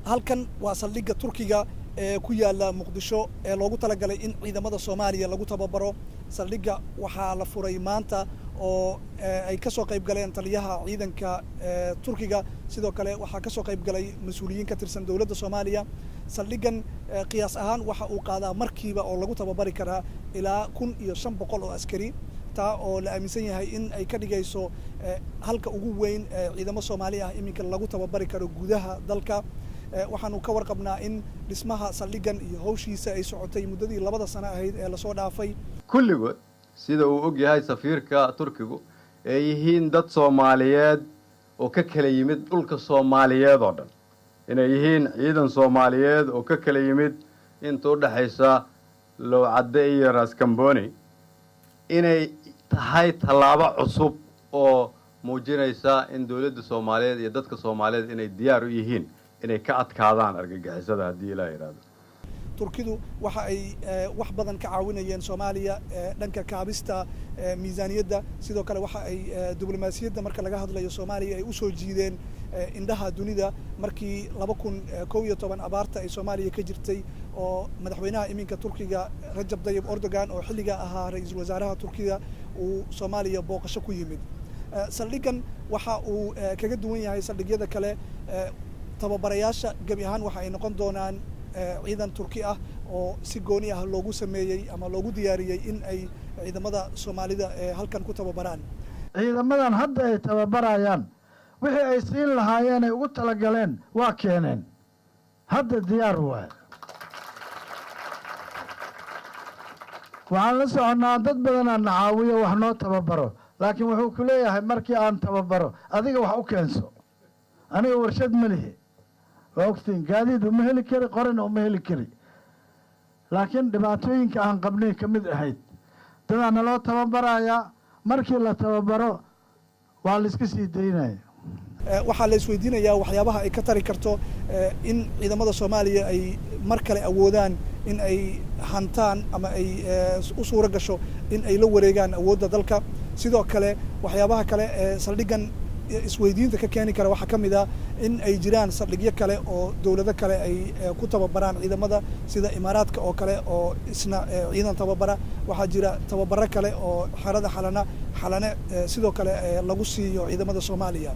halkan waa saldhigga Turkiga ee ku yaala Muqdisho ee loogu talagalay in ciidamada Soomaaliya lagu tababaro. saldhigga waxaa la furay maanta oo ay ka soo qayb galeen taliyaha ciidanka Turkiga, sidoo kale waxaa ka soo qayb galay mas'uuliyiin ka tirsan dawladda Soomaaliya. saldhiggan qiyaas ahaan waxa uu qaadaa markiiba oo lagu tababari karaa ilaa 1500 oo askari, taa oo la aaminsan yahay in ay ka dhigayso halka ugu weyn ciidamo Soomaali ah iminka lagu tababari karo gudaha dalka. waxaanu ka warqabnaa in dhismaha saldhiggan iyo hawshiisa ay socotay muddadii 2 sano ahayd ee la soo dhaafay. kulligood sida uu og yahay safiirka Turkigu ay yihiin dad Soomaaliyeed oo ka kala yimid dhulka Soomaaliyeed oo dhan, inay yihiin ciidan Soomaaliyeed oo ka kala yimid inta u dhaxaysa Lowcadde iyo Raskamboni, inay tahay tallaabo cusub oo muujinaysa in dawladda Soomaaliyeed iyo dadka Soomaaliyeed inay diyaar u yihiin inay ka adkaadaan argagixisada haddii la yiraahdo. Turkidu waxa ay wax badan ka caawinayeen Soomaaliya dhanka kaabista miisaaniyadda, sidoo kale waxa ay diblomaasiyadda marka laga hadlayo Soomaaliya ay u soo jiideen indhaha dunida markii 2011 abaarta ay Soomaaliya ka jirtay oo madaxweynaha iminka Turkiga Rajab Tayyip Erdogan oo xilliga ahaa ra'iisul wasaaraha Turkiga uu Soomaaliya booqasho ku yimid. saldhiggan waxa uu kaga duwan yahay saldhigyada kale. tababarayaasha gabi ahaan waxa ay noqon doonaan ciidan Turki ah oo si gooni ah loogu sameeyay ama loogu diyaariyay in ay ciidamada Soomaalida halkan ku tababaraan. ciidamadan hadda ay tababarayaan wixii ay siin lahaayeen ay ugu talagaleen waa keeneen, hadda diyaar waay. waxaan la soconaa dad badan aan caawiyo wax noo tababaro, laakiin wuxuu ku leeyahay markii aan tababaro adiga wax u keenso, aniga warshad ma lihi. وقتين قاعد وما هلي كري قرن وما هلي كري، لكن دبعتوين كان قبلين كمد أحد. طبعا لو تببرايا مركي لا تببرو والإسكسي ديناي. waxaa la isweydiinayaa waxyaabaha ay ka tari karto in ciidamada Soomaaliya ay mar kale awoodaan in ay hantaan ama ay u suura gasho in ay la wareegaan awoodda dalka. sidoo kale waxyaabaha kale ee saldhiggan isweydiinta ka keeni kara waxaa ka mid ah in ay jiraan saldhigyo kale oo dawlado kale ay ku tababaraan ciidamada sida Imaaraadka oo kale oo isna ciidan tababara. waxaa jira tababaro kale oo xarada xalane sidoo kale lagu siiyo ciidamada Soomaaliya.